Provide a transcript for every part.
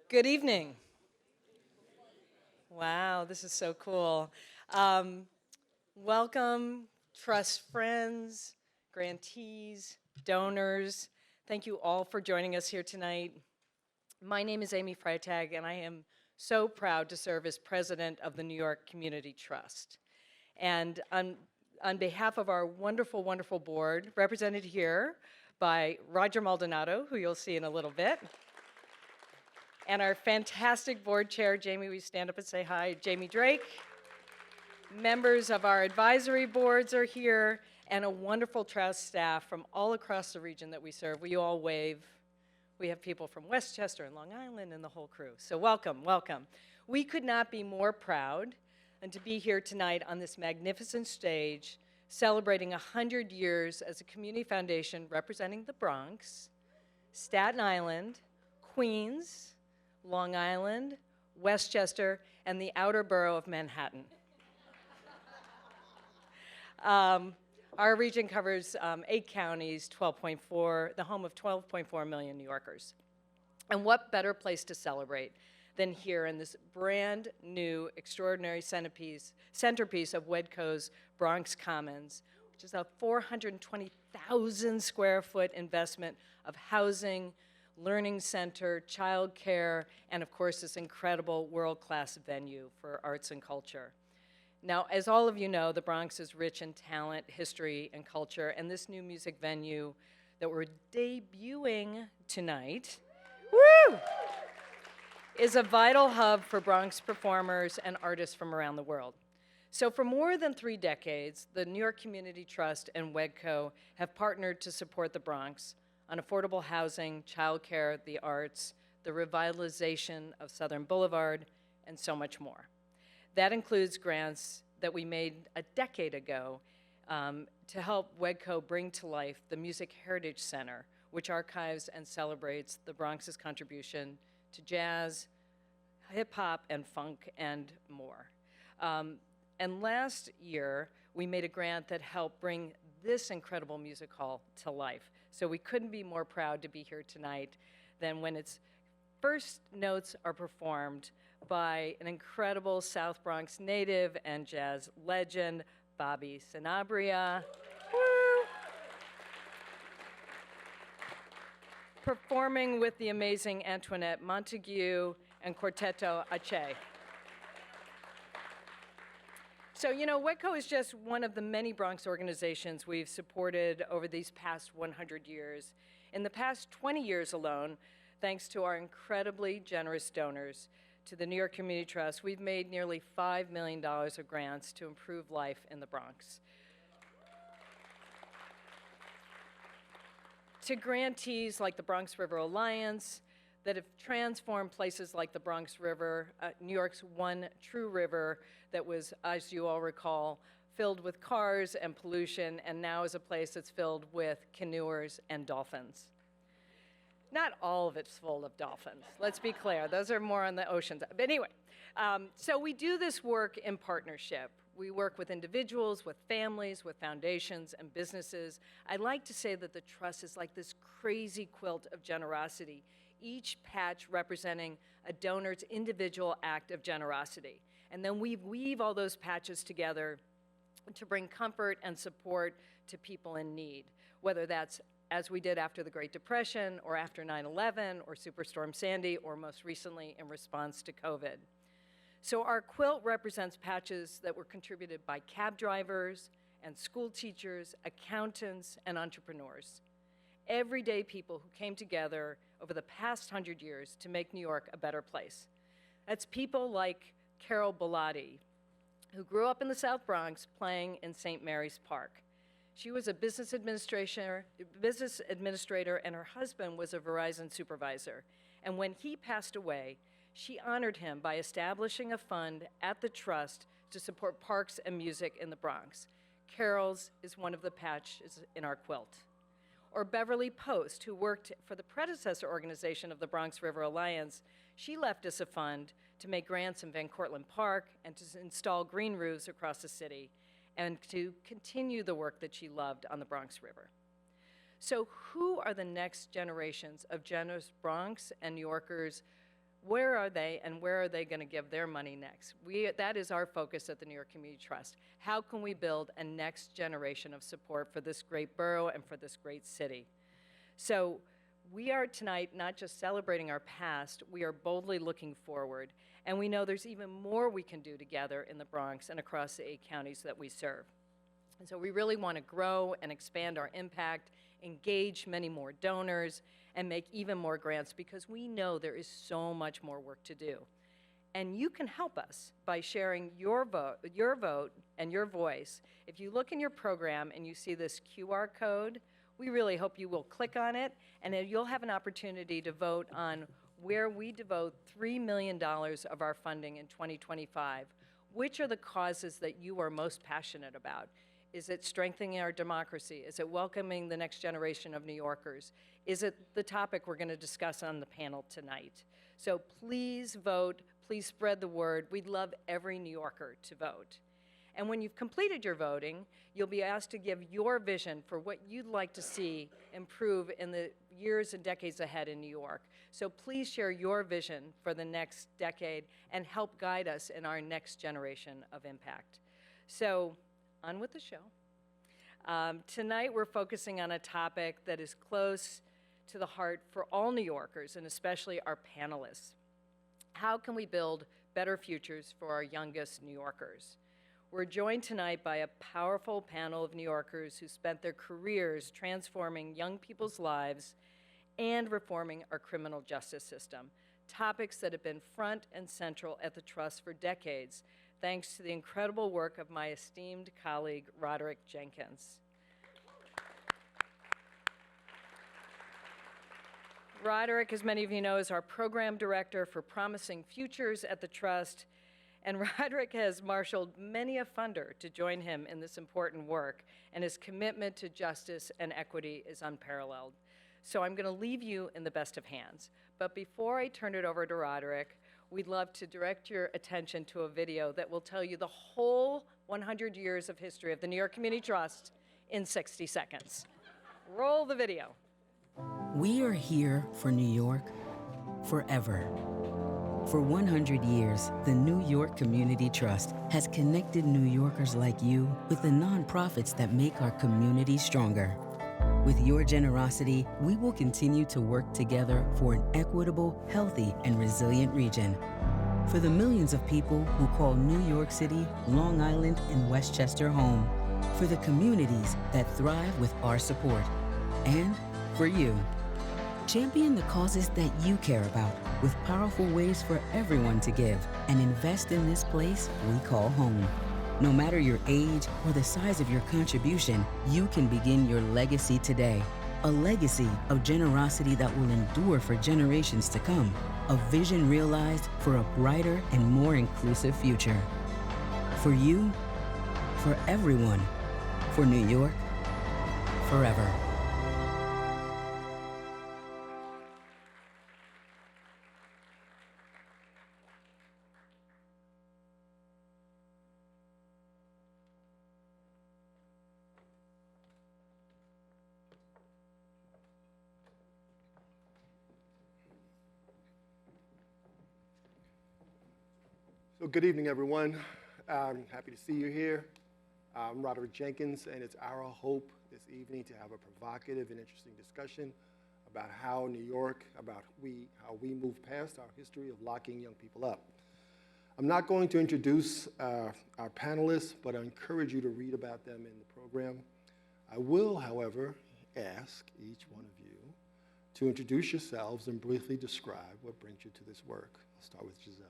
Good evening. Wow, this is so cool. Um, Welcome, trust friends, grantees, donors. Thank you all for joining us here tonight. My name is Amy Freitag, and I am so proud to serve as president of the New York Community Trust. And on behalf of our wonderful, wonderful board, represented here by Roger Maldonado, who you'll see in a little bit, and our fantastic board chair, Jamie, will you stand up and say hi? Jamie Drake. Members of our advisory boards are here, and a wonderful trust staff from all across the region that we serve. Will you all wave? We have people from Westchester and Long Island and the whole crew. So welcome, welcome. We could not be more proud than to be here tonight on this magnificent stage celebrating 100 years as a community foundation representing the Bronx, Staten Island, Queens, Long Island, Westchester, and the outer borough of Manhattan. Our region covers 8 counties, 12.4, the home of 12.4 million New Yorkers. And what better place to celebrate than here in this brand new, extraordinary centerpiece of WEDCO's Bronx Commons, which is a 420,000 square foot investment of housing, learning center, child care, and of course this incredible world-class venue for arts and culture. Now, as all of you know, the Bronx is rich in talent, history, and culture, and this new music venue that we're debuting tonight, woo, is a vital hub for Bronx performers and artists from around the world. So for more than 3 decades, the New York Community Trust and WEDCO have partnered to support the Bronx on affordable housing, childcare, the arts, the revitalization of Southern Boulevard, and so much more. That includes grants that we made a decade ago to help WEDCO bring to life the Music Heritage Center, which archives and celebrates the Bronx's contribution to jazz, hip hop, and funk, and more. And last year, we made a grant that helped bring this incredible music hall to life. So we couldn't be more proud to be here tonight than when its first notes are performed by an incredible South Bronx native and jazz legend, Bobby Sanabria. Woo! Performing with the amazing Antoinette Montague and Quartetto Ache. So, you know, WEDCO is just one of the many Bronx organizations we've supported over these past 100 years. In the past 20 years alone, thanks to our incredibly generous donors to the New York Community Trust, we've made nearly $5 million of grants to improve life in the Bronx. To grantees like the Bronx River Alliance that have transformed places like the Bronx River, New York's one true river that was, as you all recall, filled with cars and pollution, and now is a place that's filled with canoers and dolphins. Not all of it's full of dolphins, let's be clear. Those are more on the oceans. But anyway, so we do this work in partnership. We work with individuals, with families, with foundations and businesses. I like to say that the trust is like this crazy quilt of generosity, each patch representing a donor's individual act of generosity. And then we weave all those patches together to bring comfort and support to people in need, whether that's as we did after the Great Depression, or after 9/11, or Superstorm Sandy, or most recently in response to COVID. So our quilt represents patches that were contributed by cab drivers and school teachers, accountants, and entrepreneurs. Everyday people who came together over the past 100 years to make New York a better place. That's people like Carol Bellotti, who grew up in the South Bronx playing in St. Mary's Park. She was a business administrator, and her husband was a Verizon supervisor. And when he passed away, she honored him by establishing a fund at the Trust to support parks and music in the Bronx. Carol's is one of the patches in our quilt. Or Beverly Post, who worked for the predecessor organization of the Bronx River Alliance. She left us a fund to make grants in Van Cortlandt Park and to install green roofs across the city, and to continue the work that she loved on the Bronx River. So who are the next generations of generous Bronx and New Yorkers Where are they, and where are they going to give their money next? That is our focus at the New York Community Trust. How can we build a next generation of support for this great borough and for this great city? So we are tonight not just celebrating our past, we are boldly looking forward, and we know there's even more we can do together in the Bronx and across the 8 counties that we serve. And so we really want to grow and expand our impact, engage many more donors, and make even more grants, because we know there is so much more work to do. And you can help us by sharing your vote and your voice. If you look in your program and you see this QR code, we really hope you will click on it, and then you'll have an opportunity to vote on where we devote $3 million of our funding in 2025. Which are the causes that you are most passionate about? Is it strengthening our democracy? Is it welcoming the next generation of New Yorkers? Is it the topic we're going to discuss on the panel tonight? So please vote, please spread the word. We'd love every New Yorker to vote. And when you've completed your voting, you'll be asked to give your vision for what you'd like to see improve in the years and decades ahead in New York. So please share your vision for the next decade and help guide us in our next generation of impact. So on with the show. Tonight we're focusing on a topic that is close to the heart for all New Yorkers, and especially our panelists. How can we build better futures for our youngest New Yorkers? We're joined tonight by a powerful panel of New Yorkers who spent their careers transforming young people's lives and reforming our criminal justice system, topics that have been front and central at the Trust for decades, thanks to the incredible work of my esteemed colleague, Roderick Jenkins. Roderick, as many of you know, is our program director for Promising Futures at the Trust, and Roderick has marshaled many a funder to join him in this important work, and his commitment to justice and equity is unparalleled. So I'm going to leave you in the best of hands. But before I turn it over to Roderick, we'd love to direct your attention to a video that will tell you the whole 100 years of history of the New York Community Trust in 60 seconds. Roll the video. We are here for New York forever. For 100 years, the New York Community Trust has connected New Yorkers like you with the nonprofits that make our community stronger. With your generosity, we will continue to work together for an equitable, healthy, and resilient region. For the millions of people who call New York City, Long Island, and Westchester home. For the communities that thrive with our support. And for you. Champion the causes that you care about with powerful ways for everyone to give and invest in this place we call home. No matter your age or the size of your contribution, you can begin your legacy today. A legacy of generosity that will endure for generations to come. A vision realized for a brighter and more inclusive future. For you, for everyone, for New York, forever. So good evening, everyone. I'm happy to see you here. I'm Roderick Jenkins, and it's our hope this evening to have a provocative and interesting discussion about how New York, how we move past our history of locking young people up. I'm not going to introduce our panelists, but I encourage you to read about them in the program. I will, however, ask each one of you to introduce yourselves and briefly describe what brings you to this work. I'll start with Giselle.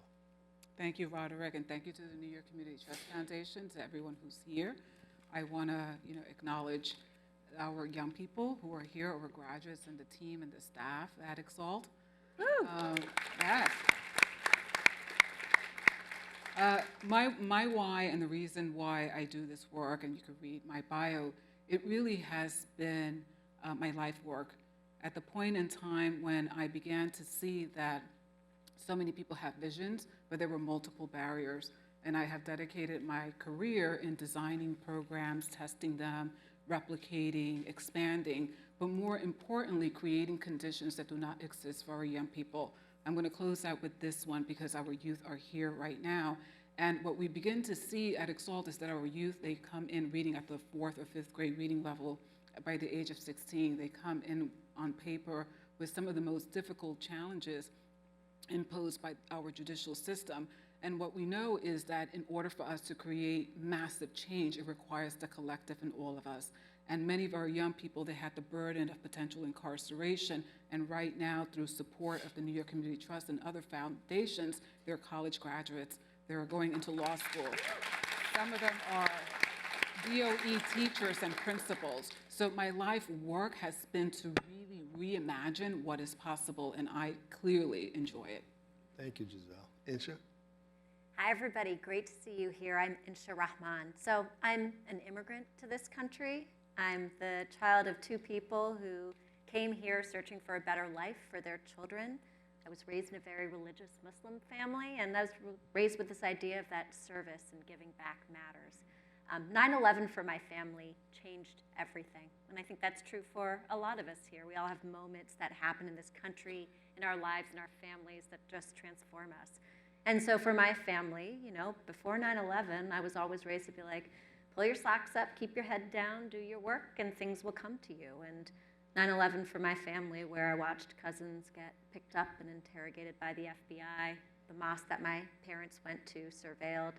Thank you, Roderick, and thank you to the New York Community Trust Foundation, to everyone who's here. I want to, acknowledge our young people who are here, our graduates and the team and the staff at Exalt. Yes. My why and the reason why I do this work, and you can read my bio, it really has been my life work. At the point in time when I began to see that so many people have visions, but there were multiple barriers. And I have dedicated my career in designing programs, testing them, replicating, expanding, but more importantly, creating conditions that do not exist for our young people, I'm going to close out with this one because our youth are here right now. And what we begin to see at Exalt is that our youth, they come in reading at the 4th or 5th grade reading level by the age of 16. They come in on paper with some of the most difficult challenges imposed by our judicial system. And what we know is that in order for us to create massive change, it requires the collective in all of us. And many of our young people, they had the burden of potential incarceration. And right now, through support of the New York Community Trust and other foundations, they're college graduates. They're going into law school. Some of them are DOE teachers and principals. So my life work has been to really reimagine what is possible, and I clearly enjoy it. Thank you, Giselle. Insha? Hi, everybody. Great to see you here. I'm Insha Rahman. So I'm an immigrant to this country. I'm the child of two people who came here searching for a better life for their children. I was raised in a very religious Muslim family, and I was raised with this idea of that service and giving back matters. 9/11 for my family changed everything, and I think that's true for a lot of us here. We all have moments that happen in this country, in our lives, in our families that just transform us. And so for my family, you know, before 9/11, I was always raised to be like, pull your socks up, keep your head down, do your work, and things will come to you. And 9/11 for my family, where I watched cousins get picked up and interrogated by the FBI, the mosque that my parents went to, surveilled,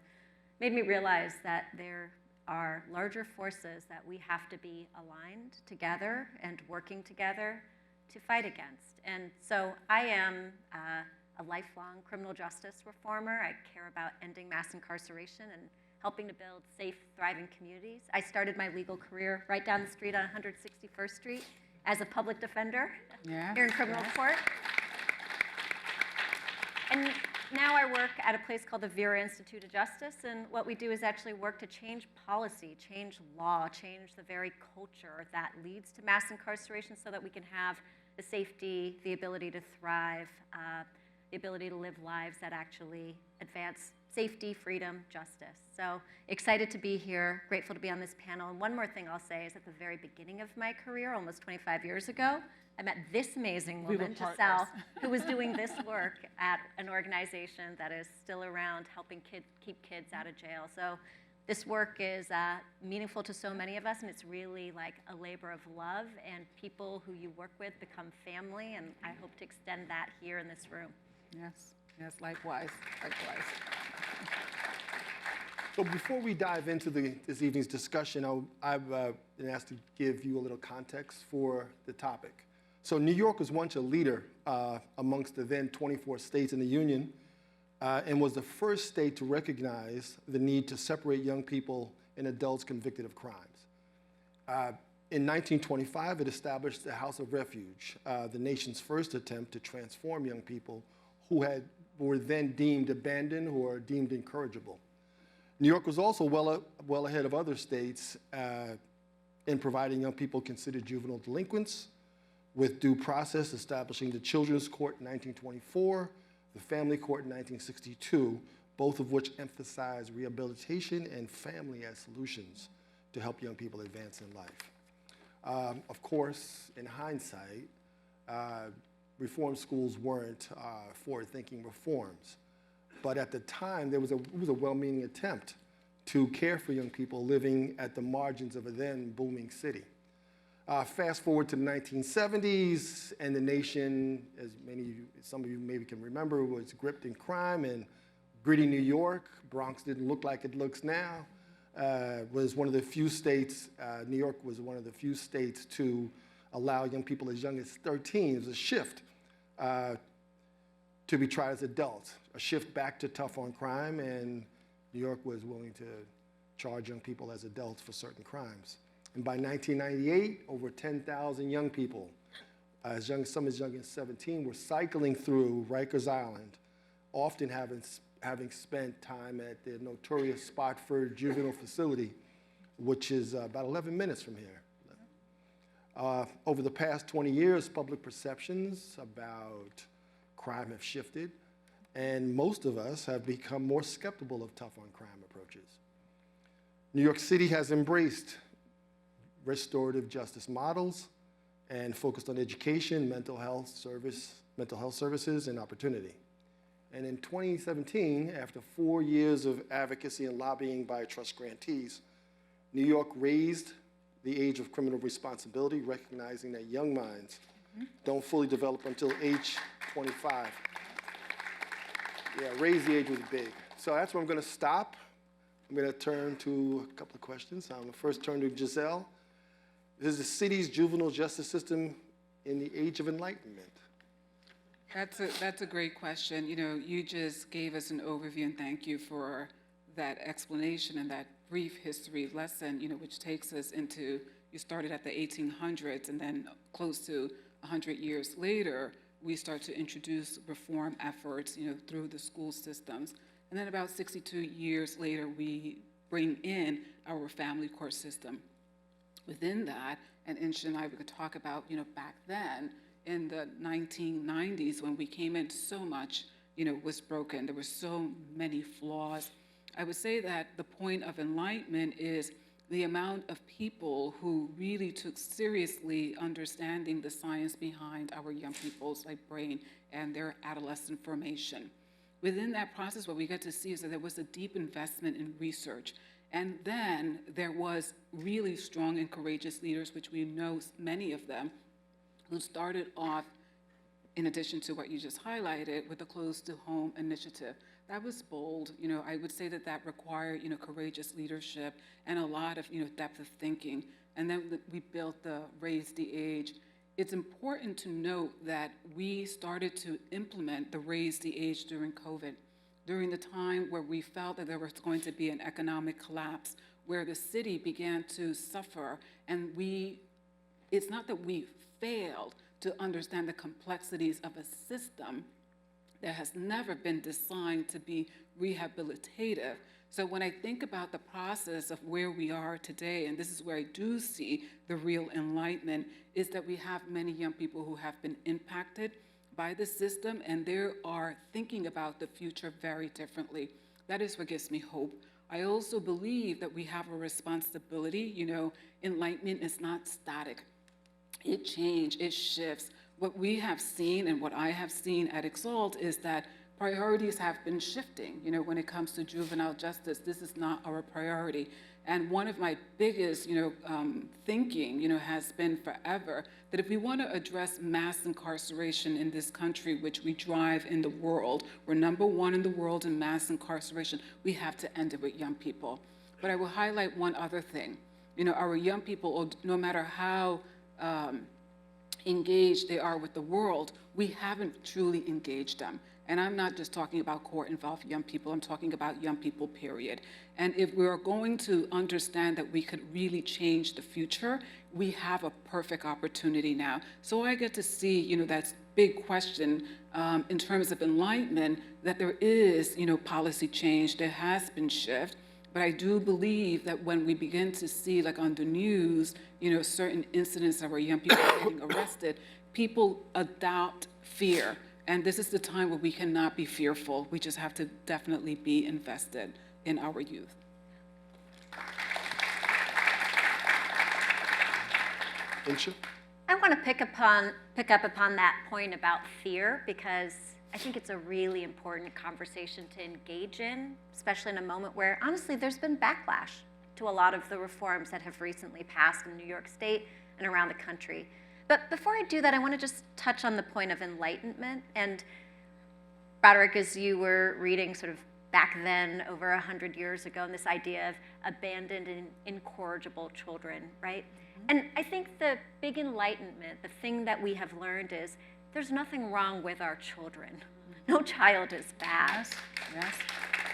made me realize that there are larger forces that we have to be aligned together and working together to fight against. And so I am a lifelong criminal justice reformer. I care about ending mass incarceration and helping to build safe, thriving communities. I started my legal career right down the street on 161st Street as a public defender here in criminal court. And now I work at a place called the Vera Institute of Justice, and what we do is actually work to change policy, change law, change the very culture that leads to mass incarceration so that we can have the safety, the ability to thrive, the ability to live lives that actually advance safety, freedom, justice. So excited to be here, grateful to be on this panel. And one more thing I'll say is at the very beginning of my career, almost 25 years ago, I met this amazing woman, Giselle, who was doing this work at an organization that is still around helping keep kids out of jail. So this work is meaningful to so many of us, and it's really like a labor of love, and people who you work with become family, and I hope to extend that here in this room. Yes, yes, likewise, likewise. So before we dive into this evening's discussion, I've been asked to give you a little context for the topic. So New York was once a leader amongst the then 24 states in the Union and was the first state to recognize the need to separate young people and adults convicted of crimes. In 1925, it established the House of Refuge, the nation's first attempt to transform young people who were then deemed abandoned or deemed incorrigible. New York was also well ahead of other states in providing young people considered juvenile delinquents, with due process establishing the Children's Court in 1924, the Family Court in 1962, both of which emphasize rehabilitation and family as solutions to help young people advance in life. Of course, in hindsight, reform schools weren't forward-thinking reforms. But at the time, it was a well-meaning attempt to care for young people living at the margins of a then booming city. Fast forward to the 1970s, and the nation, as some of you maybe can remember, was gripped in crime, and gritty New York, Bronx didn't look like it looks now, was one of the few states, New York was one of the few states to allow young people as young as 13, it was a shift to be tried as adults, a shift back to tough on crime, and New York was willing to charge young people as adults for certain crimes. And by 1998, over 10,000 young people, some as young as 17, were cycling through Rikers Island, often having spent time at the notorious Spofford Juvenile Facility, which is about 11 minutes from here. Over the past 20 years, public perceptions about crime have shifted, and most of us have become more skeptical of tough on crime approaches. New York City has embraced restorative justice models and focused on education, mental health, service mental health services, and opportunity. And in 2017, after 4 years of advocacy and lobbying by trust grantees, New York raised the age of criminal responsibility, recognizing that young minds don't fully develop until age 25. Yeah, raise the age was big. So that's where I'm going to stop. I'm going to turn to a couple of questions. I'm going to first turn to Giselle. Is the city's juvenile justice system in the age of enlightenment? That's a great question. You know, you just gave us an overview, and thank you for that explanation and that brief history lesson, you know, which takes us into, you started at the 1800s, and then close to 100 years later, we start to introduce reform efforts, you know, through the school systems. And then about 62 years later, we bring in our family court system. Within that, and Insha and I, we could talk about, you know, back then, in the 1990s, when we came in, so much, you know, was broken. There were so many flaws. I would say that the point of enlightenment is the amount of people who really took seriously understanding the science behind our young people's like brain and their adolescent formation. Within that process, what we get to see is that there was a deep investment in research. And then there was really strong and courageous leaders, which we know many of them, who started off, in addition to what you just highlighted, with the Close to Home initiative. That was bold. You know, I would say that that required, you know, courageous leadership and a lot of, you know, depth of thinking. And then we built the Raise the Age. It's important to note that we started to implement the Raise the Age during COVID, during the time where we felt that there was going to be an economic collapse, where the city began to suffer. And it's not that we failed to understand the complexities of a system that has never been designed to be rehabilitative. So when I think about the process of where we are today, and this is where I do see the real enlightenment, is that we have many young people who have been impacted by the system, and they are thinking about the future very differently. That is what gives me hope. I also believe that we have a responsibility. You know, enlightenment is not static. It changes, it shifts. What we have seen and what I have seen at Exalt is that priorities have been shifting. You know, when it comes to juvenile justice, this is not our priority. And one of my biggest, you know, thinking, you know, has been forever that if we want to address mass incarceration in this country, which we drive in the world, we're #1 in the world in mass incarceration, we have to end it with young people. But I will highlight one other thing. You know, our young people, no matter how engaged they are with the world, we haven't truly engaged them. And I'm not just talking about court-involved young people, I'm talking about young people, period. And if we are going to understand that we could really change the future, we have a perfect opportunity now. So I get to see, you know, that big question in terms of enlightenment, that there is, you know, policy change, there has been shift. But I do believe that when we begin to see, like on the news, you know, certain incidents of our young people getting arrested, people adopt fear. And this is the time where we cannot be fearful. We just have to definitely be invested in our youth. Insha? I want to pick up upon that point about fear, because I think it's a really important conversation to engage in, especially in a moment where, honestly, there's been backlash to a lot of the reforms that have recently passed in New York State and around the country. But before I do that, I want to just touch on the point of enlightenment. And Roderick, as you were reading sort of back then, over 100 years ago, and this idea of abandoned and incorrigible children, right? And I think the big enlightenment, the thing that we have learned is there's nothing wrong with our children. No child is bad. Yes.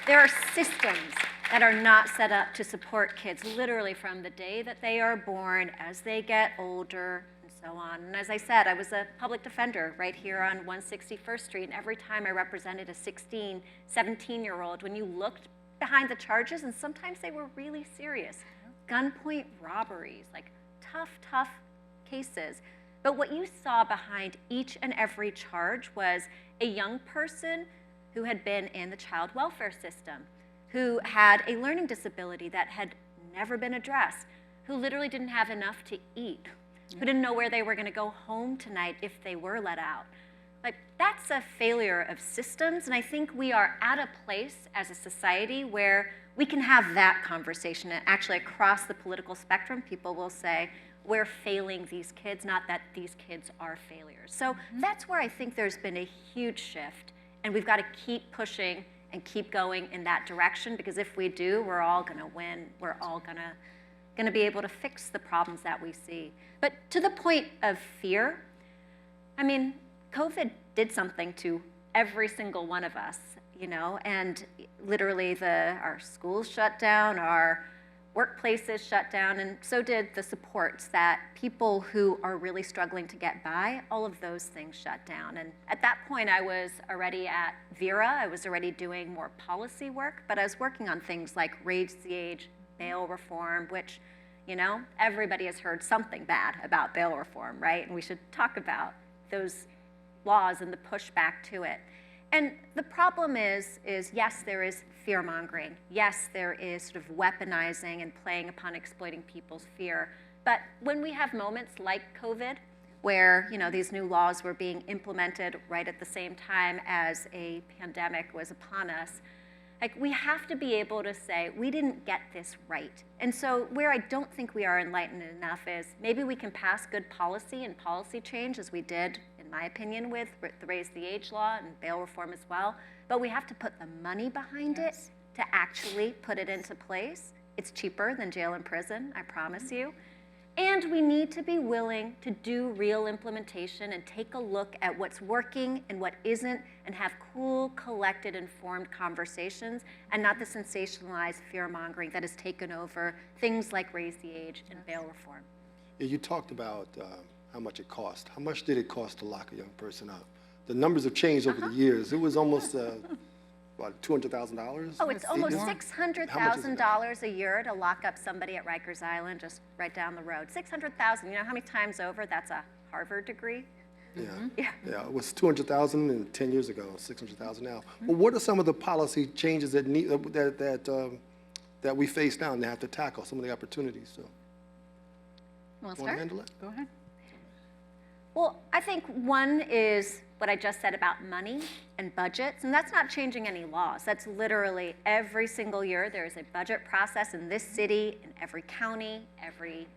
There are systems that are not set up to support kids literally from the day that they are born, as they get older, and so on. And as I said, I was a public defender right here on 161st Street, and every time I represented a 16, 17-year-old, when you looked behind the charges, and sometimes they were really serious, gunpoint robberies, like tough cases. But what you saw behind each and every charge was a young person who had been in the child welfare system, who had a learning disability that had never been addressed, who literally didn't have enough to eat, who didn't know where they were going to go home tonight if they were let out, Like, that's a failure of systems, and I think we are at a place as a society where we can have that conversation, and actually across the political spectrum, people will say, we're failing these kids, not that these kids are failures. So that's where I think there's been a huge shift, and we've got to keep pushing and keep going in that direction, because if we do, we're all gonna win. We're all gonna be able to fix the problems that we see. But to the point of fear, I mean, COVID did something to every single one of us, you know, and literally our schools shut down, our workplaces shut down, and so did the supports that people who are really struggling to get by, all of those things shut down. And at that point, I was already at Vera. I was already doing more policy work, but I was working on things like raise the age, bail reform, which, you know, everybody has heard something bad about bail reform, right? And we should talk about those laws and the pushback to it. And the problem is yes, there is fear-mongering. Yes, there is sort of weaponizing and playing upon exploiting people's fear. But when we have moments like COVID, where, you know, these new laws were being implemented right at the same time as a pandemic was upon us, like, we have to be able to say, we didn't get this right. And so where I don't think we are enlightened enough is maybe we can pass good policy and policy change, as we did, in my opinion, with the Raise the Age law and bail reform as well, but we have to put the money behind it to actually put it into place. It's cheaper than jail and prison, I promise you. And we need to be willing to do real implementation and take a look at what's working and what isn't, and have cool, collected, informed conversations, and not the sensationalized fear-mongering that has taken over things like Raise the Age and bail reform. Yeah, you talked about how much it cost. How much did it cost to lock a young person up? The numbers have changed over the years. It was almost, what, $200,000? Oh, it's almost $600,000 a year to lock up somebody at Rikers Island, just right down the road. $600,000, you know how many times over that's a Harvard degree? Yeah, it was $200,000 10 years ago, $600,000 now. Well, what are some of the policy changes that that we face now and have to tackle, some of the opportunities? So, Want to handle it? Go ahead. Well, I think one is what I just said about money and budgets, and that's not changing any laws. That's literally every single year there is a budget process in this city, in every county, every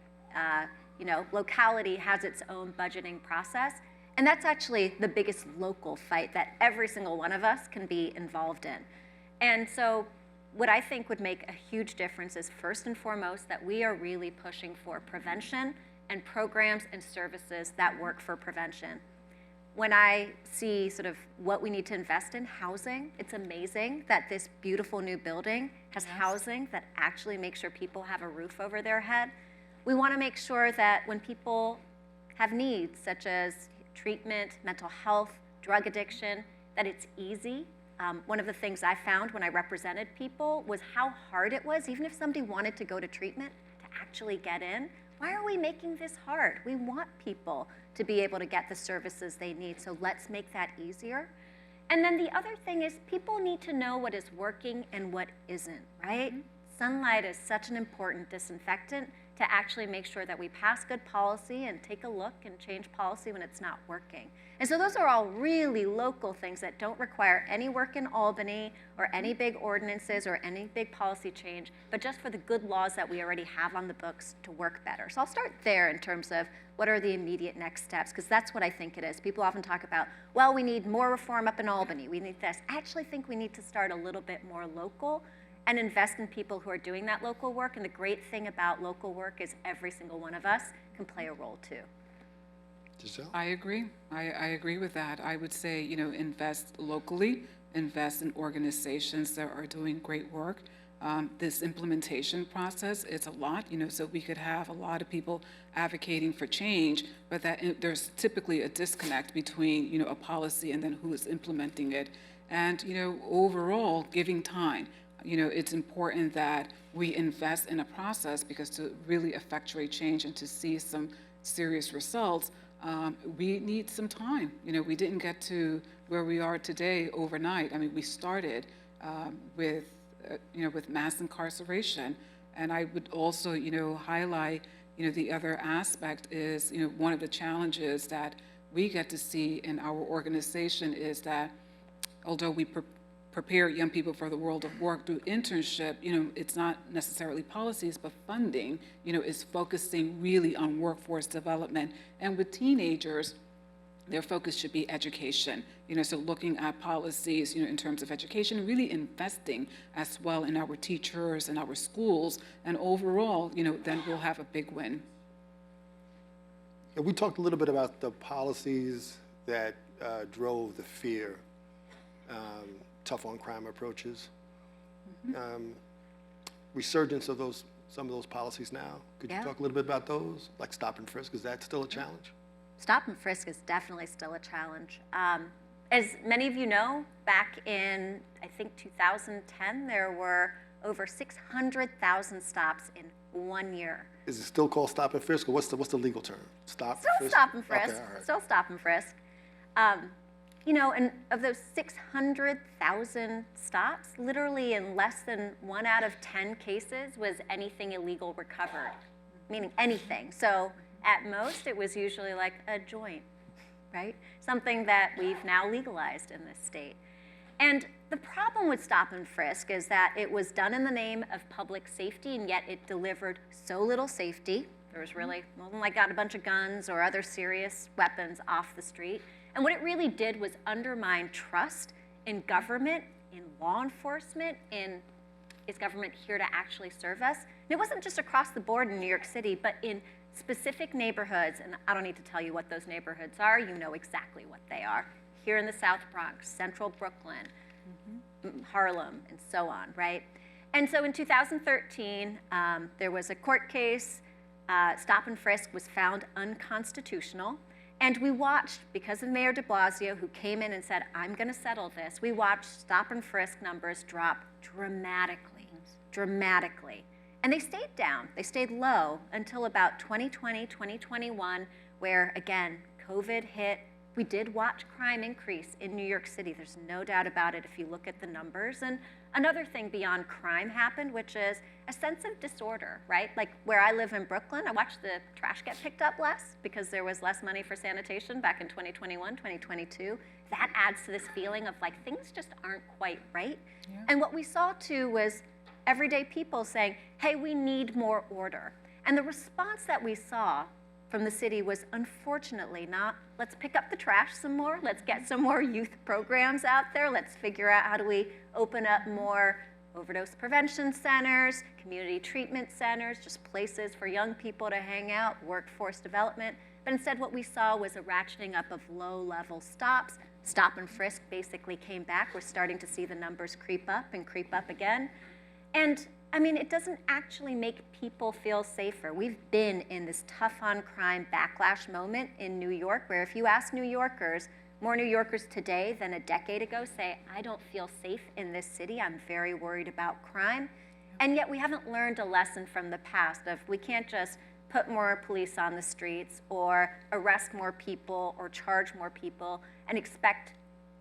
locality has its own budgeting process, and that's actually the biggest local fight that every single one of us can be involved in. And so what I think would make a huge difference is, first and foremost, that we are really pushing for prevention and programs and services that work for prevention. When I see sort of what we need to invest in housing, it's amazing that this beautiful new building has housing that actually makes sure people have a roof over their head. We want to make sure that when people have needs such as treatment, mental health, drug addiction, that it's easy. One of the things I found when I represented people was how hard it was, even if somebody wanted to go to treatment, to actually get in. Why are we making this hard? We want people to be able to get the services they need, so let's make that easier. And then the other thing is, people need to know what is working and what isn't, right? Sunlight is such an important disinfectant to actually make sure that we pass good policy and take a look and change policy when it's not working. And so those are all really local things that don't require any work in Albany or any big ordinances or any big policy change, but just for the good laws that we already have on the books to work better. So I'll start there in terms of what are the immediate next steps, because that's what I think it is. People often talk about, well, we need more reform up in Albany, we need this. I actually think we need to start a little bit more local and invest in people who are doing that local work. And the great thing about local work is every single one of us can play a role too. Giselle? I agree. I agree with that. I would say, invest locally, invest in organizations that are doing great work. This implementation process is a lot, so we could have a lot of people advocating for change, but that there's typically a disconnect between, a policy and then who is implementing it. And, overall, giving time. It's important that we invest in a process, because to really effectuate change and to see some serious results, we need some time. We didn't get to where we are today overnight. I mean, we started with mass incarceration. And I would also, highlight, the other aspect is, one of the challenges that we get to see in our organization is that although we prepare young people for the world of work through internship, it's not necessarily policies, but funding, is focusing really on workforce development. And with teenagers, their focus should be education, so looking at policies, in terms of education, really investing as well in our teachers and our schools, and overall, then we'll have a big win. Yeah, we talked a little bit about the policies that drove the fear, tough on crime approaches. Resurgence of some of those policies now. Could you talk a little bit about those? Like stop and frisk, is that still a challenge? Stop and frisk is definitely still a challenge. As many of you know, back in, I think, 2010, there were over 600,000 stops in 1 year. Is it still called stop and frisk, or what's the legal term? Stop, Still frisk? stop and frisk. Okay, all right. Still stop and frisk. And of those 600,000 stops, literally in less than 1 out of 10 cases was anything illegal recovered, meaning anything. So at most, it was usually like a joint, right? Something that we've now legalized in this state. And the problem with stop and frisk is that it was done in the name of public safety, and yet it delivered so little safety. There was really, got a bunch of guns or other serious weapons off the street. And what it really did was undermine trust in government, in law enforcement, in is government here to actually serve us? And it wasn't just across the board in New York City, but in specific neighborhoods, and I don't need to tell you what those neighborhoods are, you know exactly what they are. Here in the South Bronx, Central Brooklyn, Harlem, and so on, right? And so in 2013, there was a court case, stop and frisk was found unconstitutional, and we watched, because of Mayor de Blasio, who came in and said, I'm gonna settle this, we watched stop and frisk numbers drop dramatically, dramatically. And they stayed down, they stayed low until about 2020, 2021, where again, COVID hit. We did watch crime increase in New York City. There's no doubt about it if you look at the numbers. And another thing beyond crime happened, which is a sense of disorder, right? Like where I live in Brooklyn, I watched the trash get picked up less because there was less money for sanitation back in 2021, 2022. That adds to this feeling of like things just aren't quite right. Yeah. And what we saw too was everyday people saying, hey, we need more order. And the response that we saw from the city was unfortunately not, let's pick up the trash some more, let's get some more youth programs out there, let's figure out how do we open up more overdose prevention centers, community treatment centers, just places for young people to hang out, workforce development. But instead what we saw was a ratcheting up of low-level stops. Stop and frisk basically came back. We're starting to see the numbers creep up and creep up again. And I mean, it doesn't actually make people feel safer. We've been in this tough on crime backlash moment in New York, where if you ask New Yorkers, more New Yorkers today than a decade ago say, I don't feel safe in this city, I'm very worried about crime. And yet we haven't learned a lesson from the past of we can't just put more police on the streets or arrest more people or charge more people and expect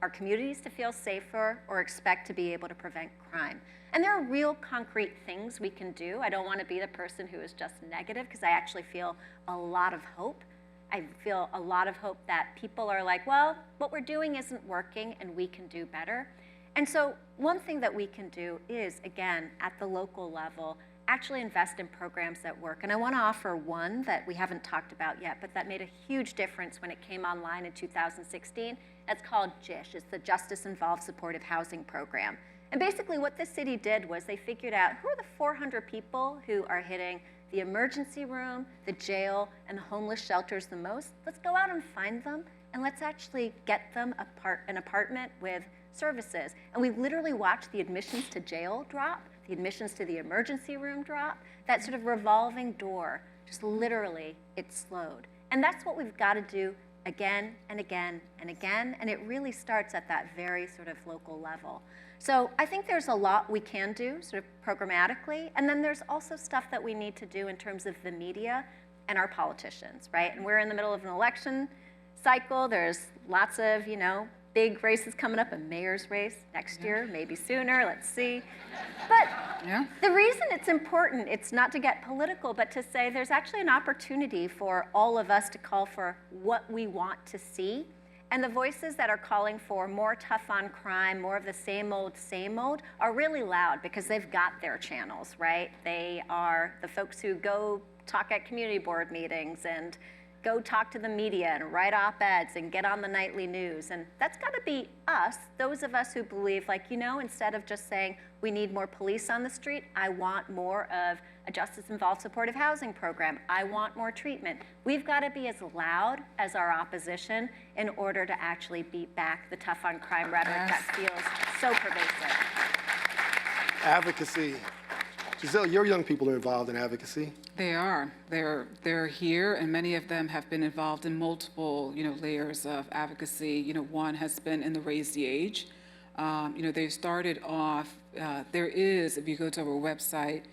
our communities to feel safer or expect to be able to prevent crime. And there are real concrete things we can do. I don't want to be the person who is just negative because I actually feel a lot of hope. I feel a lot of hope that people are like, well, what we're doing isn't working and we can do better. And so one thing that we can do is, again, at the local level, actually invest in programs that work. And I want to offer one that we haven't talked about yet, but that made a huge difference when it came online in 2016. It's called JISH. It's the Justice Involved Supportive Housing Program. And basically what the city did was they figured out who are the 400 people who are hitting the emergency room, the jail, and the homeless shelters the most. Let's go out and find them, and let's actually get them an apartment with services. And we literally watched the admissions to jail drop, the admissions to the emergency room drop, that sort of revolving door, just literally, it slowed. And that's what we've got to do again and again and again, and it really starts at that very sort of local level. So I think there's a lot we can do sort of programmatically, and then there's also stuff that we need to do in terms of the media and our politicians, right? And we're in the middle of an election cycle. There's lots of, big races coming up, a mayor's race next year, maybe sooner, let's see. But Yeah. the reason it's important, it's not to get political, but to say there's actually an opportunity for all of us to call for what we want to see. And the voices that are calling for more tough on crime, more of the same old, are really loud because they've got their channels, right? They are the folks who go talk at community board meetings and go talk to the media and write op-eds and get on the nightly news. And that's got to be us, those of us who believe, like, you know, instead of just saying we need more police on the street, I want more of a justice-involved supportive housing program. I want more treatment. We've got to be as loud as our opposition in order to actually beat back the tough on crime rhetoric that feels so pervasive. Advocacy. Giselle, your young people are involved in advocacy. They are. They're here, and many of them have been involved in multiple, layers of advocacy. One has been in the Raise the Age. They started off. There is, if you go to our website,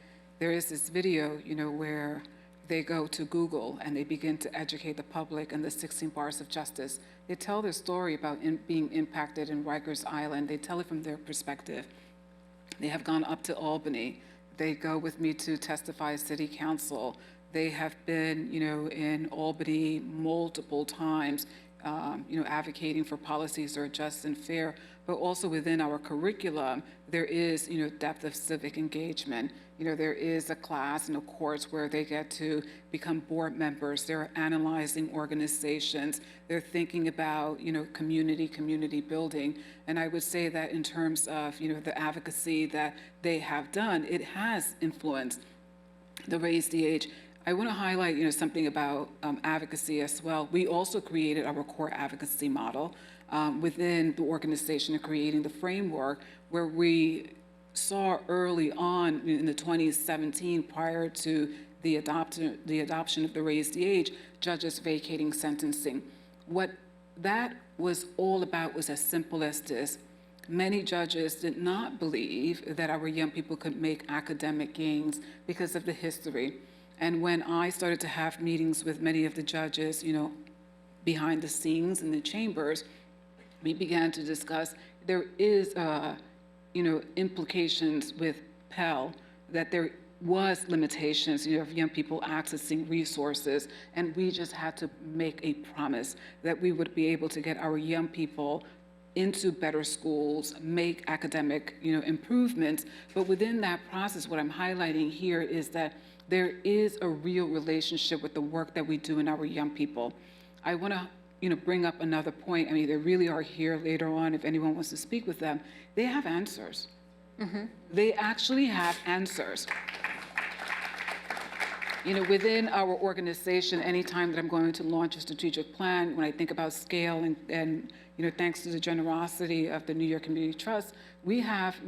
there is this video, where they go to Google and they begin to educate the public on the 16 bars of justice. They tell their story about being impacted in Rikers Island. They tell it from their perspective. They have gone up to Albany. They go with me to testify at City Council. They have been, in Albany multiple times, advocating for policies that are just and fair. But also within our curriculum, there is, depth of civic engagement. There is a class and a course where they get to become board members. They're analyzing organizations. They're thinking about, community building. And I would say that in terms of, the advocacy that they have done, it has influenced the Raise the Age. I want to highlight, something about advocacy as well. We also created our core advocacy model within the organization of creating the framework where we saw early on in the 2017, prior to the adoption of the Raise the Age, judges vacating sentencing. What that was all about was as simple as this. Many judges did not believe that our young people could make academic gains because of the history. And when I started to have meetings with many of the judges, behind the scenes in the chambers, we began to discuss there is implications with Pell, that there was limitations, of young people accessing resources, and we just had to make a promise that we would be able to get our young people into better schools, make academic, improvements. But within that process, what I'm highlighting here is that there is a real relationship with the work that we do in our young people. I want to, bring up another point. I mean, they really are here later on if anyone wants to speak with them. They have answers. Mm-hmm. They actually have answers. Within our organization, anytime that I'm going to launch a strategic plan, when I think about scale and thanks to the generosity of the New York Community Trust, we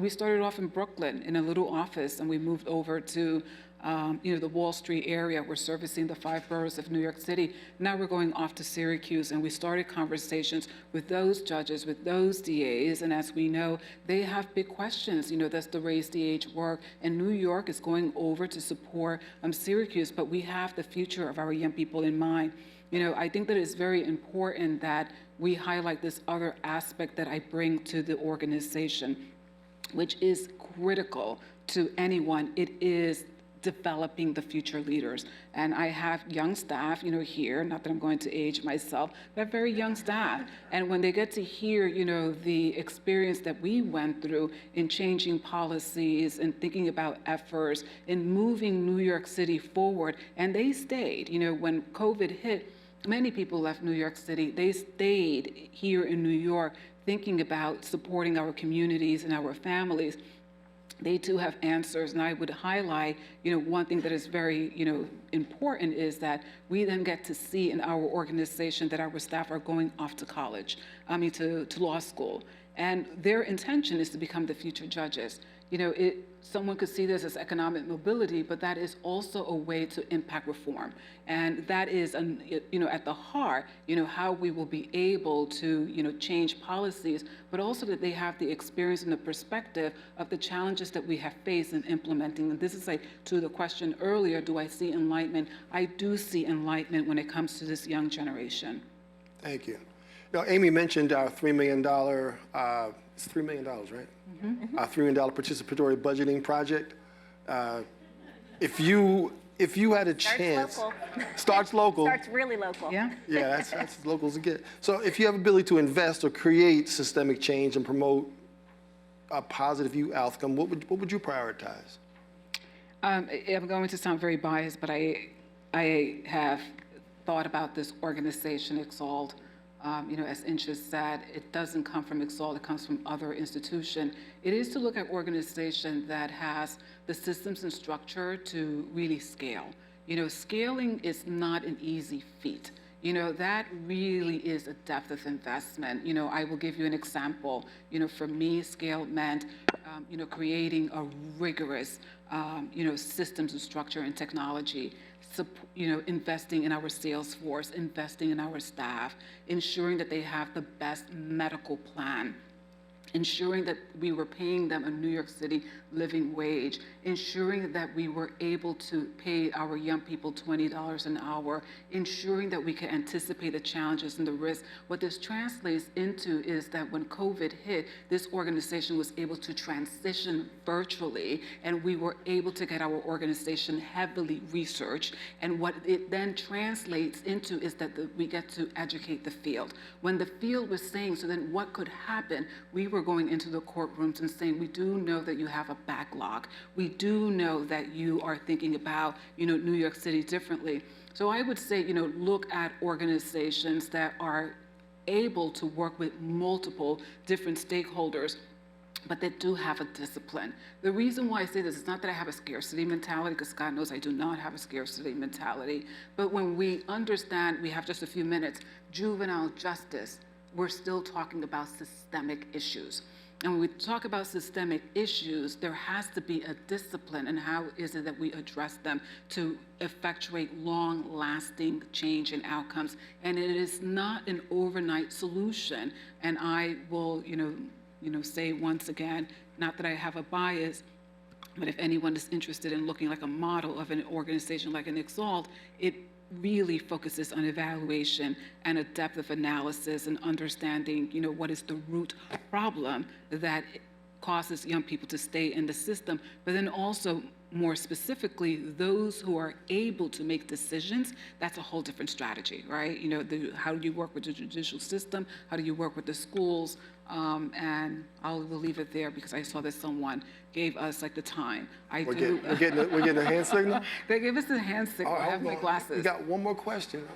started off in Brooklyn in a little office, and we moved over to the Wall Street area. We're servicing the 5 boroughs of New York City. Now we're going off to Syracuse, and we started conversations with those judges, with those DAs, and as we know, they have big questions. That's the Raise the Age work, and New York is going over to support Syracuse, but we have the future of our young people in mind. I think that it's very important that we highlight this other aspect that I bring to the organization, which is critical to anyone. It is developing the future leaders. And I have young staff, here, not that I'm going to age myself, but I have very young staff. And when they get to hear, the experience that we went through in changing policies and thinking about efforts in moving New York City forward, and they stayed, when COVID hit, many people left New York City. They stayed here in New York thinking about supporting our communities and our families. They too have answers, and I would highlight, one thing that is very, important is that we then get to see in our organization that our staff are going off to college, to law school, and their intention is to become the future judges. Someone could see this as economic mobility, but that is also a way to impact reform. And that is, at the heart, how we will be able to, change policies, but also that they have the experience and the perspective of the challenges that we have faced in implementing. And this is like to the question earlier, do I see enlightenment? I do see enlightenment when it comes to this young generation. Thank you. Now, Amy mentioned our $3 million, it's $3 million, right? Our $3 million participatory budgeting project. If you had a chance. Starts local. Starts really local. Yeah? Yeah, that's as local as it gets. So if you have ability to invest or create systemic change and promote a positive youth outcome, what would you prioritize? I'm going to sound very biased, but I have thought about this organization, Exalt. As Incha said, it doesn't come from Exalt, it comes from other institutions. It is to look at organization that has the systems and structure to really scale. Scaling is not an easy feat. That really is a depth of investment. I will give you an example. For me, scale meant, creating a rigorous, systems and structure and technology, investing in our sales force, investing in our staff, ensuring that they have the best medical plan, ensuring that we were paying them a New York City living wage, ensuring that we were able to pay our young people $20 an hour, ensuring that we could anticipate the challenges and the risks. What this translates into is that when COVID hit, this organization was able to transition virtually, and we were able to get our organization heavily researched. And what it then translates into is that we get to educate the field. When the field was saying, so then what could happen, we were going into the courtrooms and saying, we do know that you have a backlog. We do know that you are thinking about, New York City differently. So I would say, look at organizations that are able to work with multiple different stakeholders, but that do have a discipline. The reason why I say this is not that I have a scarcity mentality, because God knows I do not have a scarcity mentality, but when we understand, we have just a few minutes, juvenile justice, we're still talking about systemic issues. And when we talk about systemic issues, there has to be a discipline in how is it that we address them to effectuate long-lasting change and outcomes. And it is not an overnight solution. And I will, say once again, not that I have a bias, but if anyone is interested in looking like a model of an organization like an Exalt, it really focuses on evaluation and a depth of analysis and understanding, what is the root problem that causes young people to stay in the system, but then also more specifically, those who are able to make decisions, that's a whole different strategy, right? How do you work with the judicial system? How do you work with the schools? And we'll leave it there because I saw that someone gave us the time. We're getting a hand signal? They gave us a hand signal. I have my glasses. We got one more question.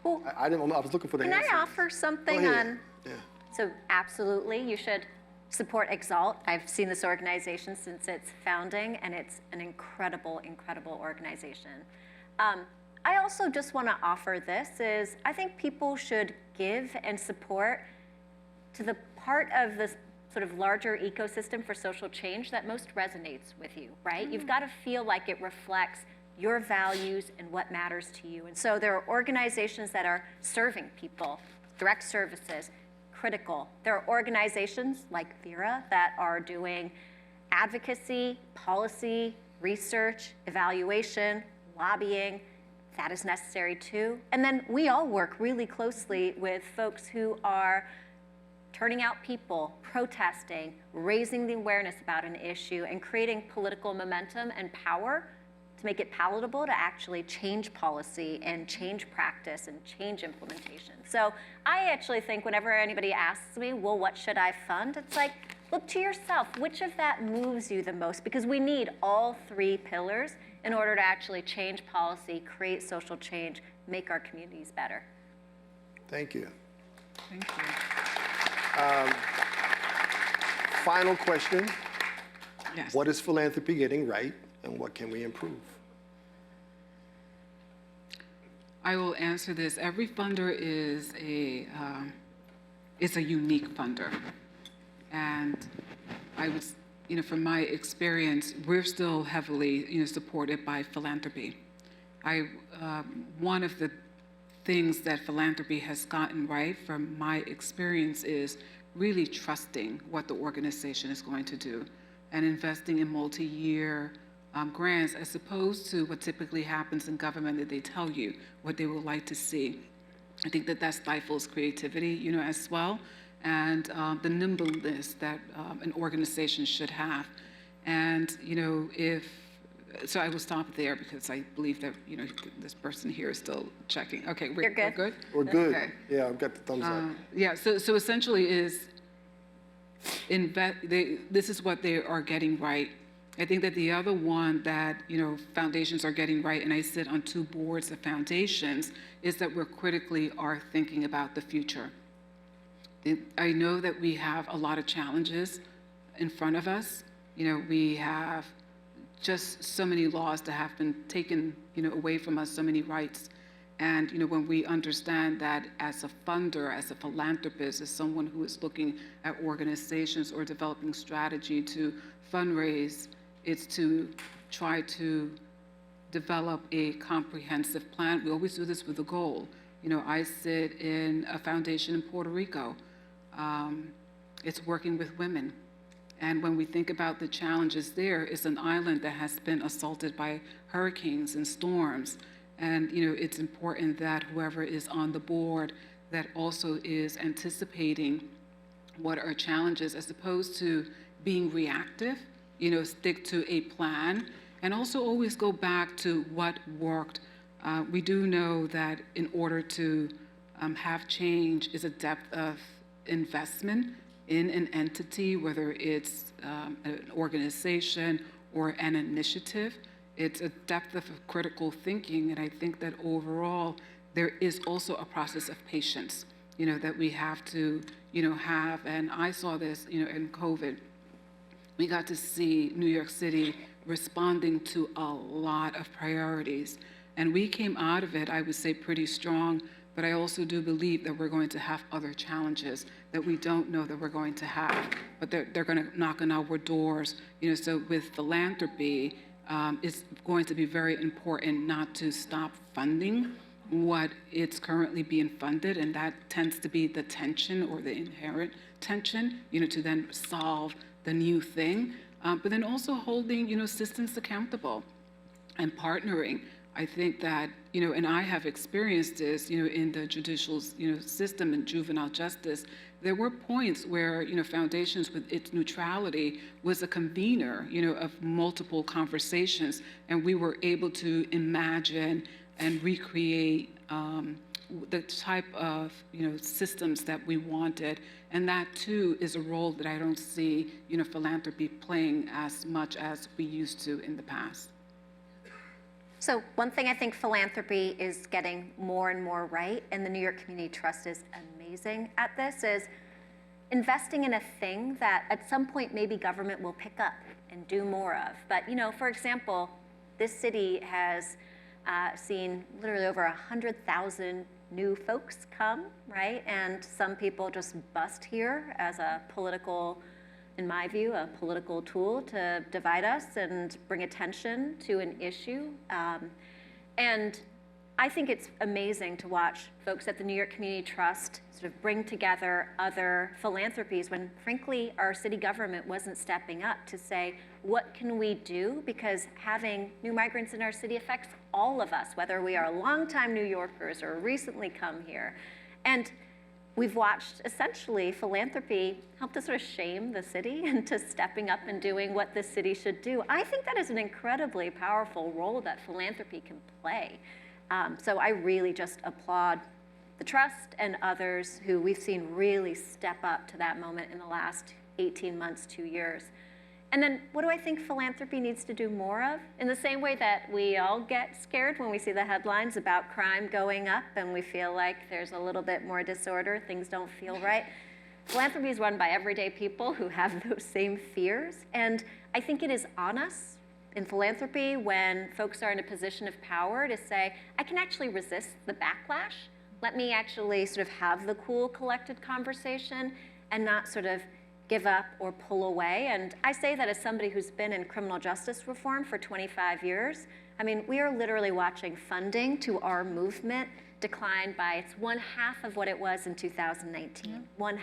Well, I didn't know. I was looking for the hand Can I signal. offer something Go ahead. on? Yeah. So absolutely, you should support Exalt. I've seen this organization since its founding, and it's an incredible, incredible organization. I also just want to offer this is I think people should give and support to the part of this sort of larger ecosystem for social change that most resonates with you, right? You've got to feel like it reflects your values and what matters to you. And so there are organizations that are serving people, direct services, critical. There are organizations like Vera that are doing advocacy, policy, research, evaluation, lobbying. That is necessary too. And then we all work really closely with folks who are turning out people, protesting, raising the awareness about an issue, and creating political momentum and power to make it palatable to actually change policy and change practice and change implementation. So I actually think whenever anybody asks me, well, what should I fund? It's like, look to yourself. Which of that moves you the most? Because we need all three pillars in order to actually change policy, create social change, make our communities better. Thank you. Thank you. Final question. Yes. What is philanthropy getting right, and what can we improve? I will answer this. Every funder is a unique funder. And I would, from my experience, we're still heavily, supported by philanthropy. One of the things that philanthropy has gotten right from my experience is really trusting what the organization is going to do and investing in multi-year grants as opposed to what typically happens in government that they tell you what they would like to see. I think that stifles creativity, as well, and the nimbleness that an organization should have. And, so I will stop there because I believe that, this person here is still checking. Okay, You're good. We're good? We're good. Okay. Yeah, I've got the thumbs up. Yeah, so essentially this is what they are getting right. I think that the other one that, foundations are getting right, and I sit on 2 boards of foundations, is that we're critically are thinking about the future. I know that we have a lot of challenges in front of us. We have just so many laws that have been taken, away from us, so many rights. And, when we understand that as a funder, as a philanthropist, as someone who is looking at organizations or developing strategy to fundraise, it's to try to develop a comprehensive plan. We always do this with a goal. I sit in a foundation in Puerto Rico. It's working with women. And when we think about the challenges there, it's an island that has been assaulted by hurricanes and storms. And, it's important that whoever is on the board that also is anticipating what are challenges as opposed to being reactive, stick to a plan, and also always go back to what worked. We do know that in order to have change is a depth of investment in an entity, whether it's an organization or an initiative. It's a depth of critical thinking, and I think that overall there is also a process of patience, that we have to, have. And I saw this, in COVID. We got to see New York City responding to a lot of priorities, and we came out of it, I would say, pretty strong. But I also do believe that we're going to have other challenges that we don't know that we're going to have, but they're going to knock on our doors. So with philanthropy, it's going to be very important not to stop funding what it's currently being funded, and that tends to be the tension or the inherent tension, to then solve the new thing, but then also holding, systems accountable and partnering. I think that, and I have experienced this, in the judicial, system and juvenile justice. There were points where, foundations with its neutrality was a convener, of multiple conversations, and we were able to imagine and recreate the type of, systems that we wanted. And that too is a role that I don't see, philanthropy playing as much as we used to in the past. So one thing I think philanthropy is getting more and more right, and the New York Community Trust is amazing at this, is investing in a thing that at some point maybe government will pick up and do more of. But, for example, this city has seen literally over 100,000 new folks come, right? And some people just bust here as a political, in my view, a political tool to divide us and bring attention to an issue. And I think it's amazing to watch folks at the New York Community Trust sort of bring together other philanthropies when, frankly, our city government wasn't stepping up to say, what can we do? Because having new migrants in our city affects all of us, whether we are longtime New Yorkers or recently come here. And we've watched, essentially, philanthropy help to sort of shame the city into stepping up and doing what the city should do. I think that is an incredibly powerful role that philanthropy can play. So I really just applaud the Trust and others who we've seen really step up to that moment in the last 18 months, 2 years. And then what do I think philanthropy needs to do more of? In the same way that we all get scared when we see the headlines about crime going up and we feel like there's a little bit more disorder, things don't feel right. Philanthropy is run by everyday people who have those same fears. And I think it is on us in philanthropy when folks are in a position of power to say, I can actually resist the backlash. Let me actually sort of have the cool, collected conversation and not sort of give up or pull away. And I say that as somebody who's been in criminal justice reform for 25 years. I mean, we are literally watching funding to our movement decline by, it's 1/2 of what it was in 2019, 1/2.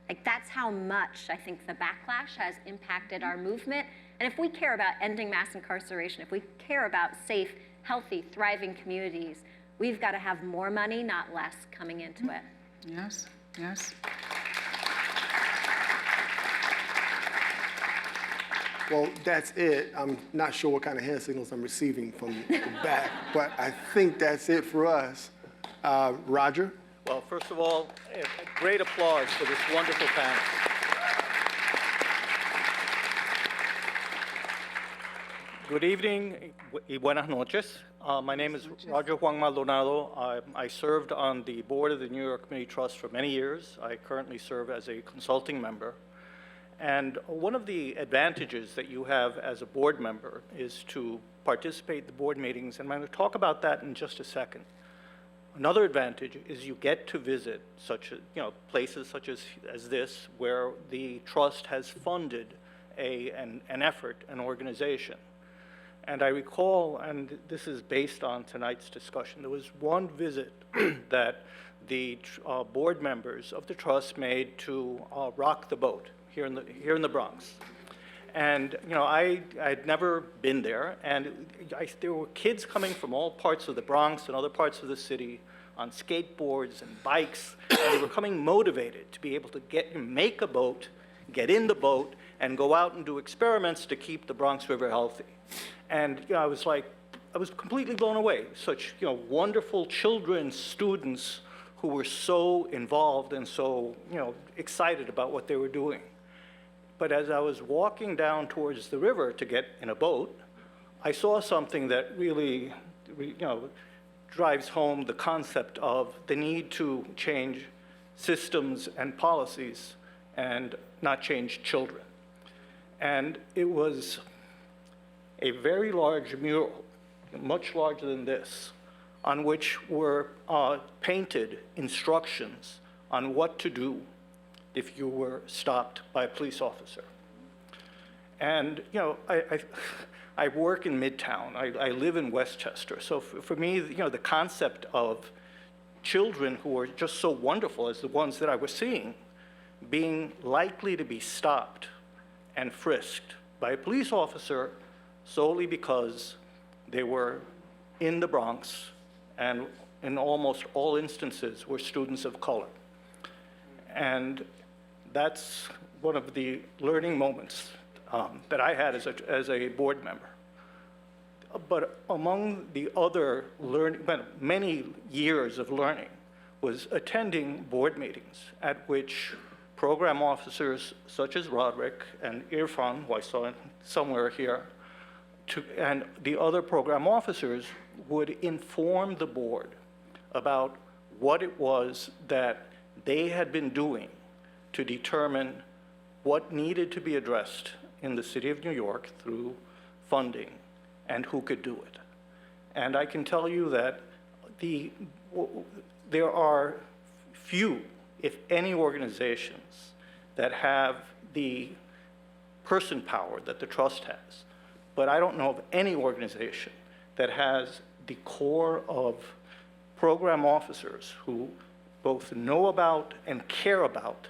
Like, that's how much I think the backlash has impacted our movement. And if we care about ending mass incarceration, if we care about safe, healthy, thriving communities, we've got to have more money, not less, coming into it. Yes, yes. Well, that's it. I'm not sure what kind of hand signals I'm receiving from the back, but I think that's it for us. Roger? Well, first of all, great applause for this wonderful panel. Good evening y buenas noches. My name is Roger Juan Maldonado. I served on the board of the New York Community Trust for many years. I currently serve as a consulting member. And one of the advantages that you have as a board member is to participate in the board meetings, and I'm going to talk about that in just a second. Another advantage is you get to visit places such as this, where the trust has funded an effort, an organization. And I recall, and this is based on tonight's discussion, there was one visit that the board members of the trust made to Rock the Boat here in the Bronx. And I'd never been there, and there were kids coming from all parts of the Bronx and other parts of the city on skateboards and bikes, and they were coming motivated to be able to make a boat, get in the boat, and go out and do experiments to keep the Bronx River healthy. And I was completely blown away. Such wonderful children, students who were so involved and so excited about what they were doing. But as I was walking down towards the river to get in a boat, I saw something that really, drives home the concept of the need to change systems and policies and not change children. And it was a very large mural, much larger than this, on which were painted instructions on what to do if you were stopped by a police officer. And I work in Midtown. I live in Westchester. So for me, the concept of children who are just so wonderful as the ones that I was seeing, being likely to be stopped and frisked by a police officer solely because they were in the Bronx and in almost all instances were students of color. And that's one of the learning moments that I had as a board member. But among the other many years of learning was attending board meetings at which program officers such as Roderick and Irfan, who I saw somewhere here, and the other program officers would inform the board about what it was that they had been doing to determine what needed to be addressed in the city of New York through funding and who could do it. And I can tell you that there are few, if any, organizations that have the person power that the trust has. But I don't know of any organization that has the core of program officers who both know about and care about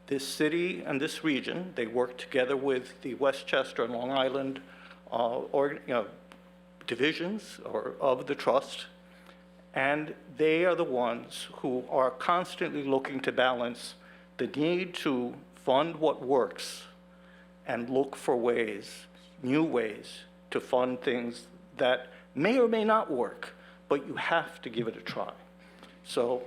this city and this region. They work together with the Westchester and Long Island divisions of the trust, and they are the ones who are constantly looking to balance the need to fund what works and look for ways, new ways, to fund things that may or may not work, but you have to give it a try. So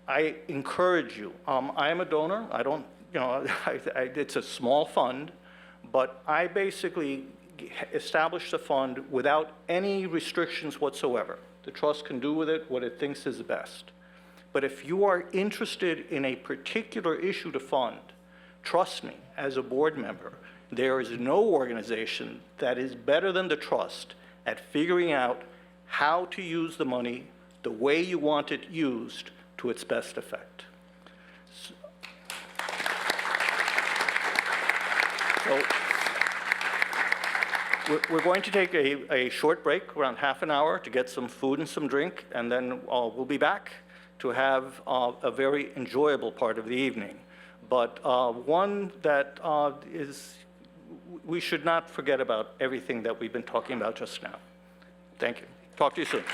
I encourage you. I am a donor. I don't, it's a small fund, but I basically established a fund without any restrictions whatsoever. The trust can do with it what it thinks is best. But if you are interested in a particular issue to fund, trust me, as a board member, there is no organization that is better than the trust at figuring out how to use the money the way you want it used to its best effect. So we're going to take a short break, around half an hour, to get some food and some drink, and then we'll be back to have a very enjoyable part of the evening. But one that we should not forget about everything that we've been talking about just now. Thank you. Talk to you soon.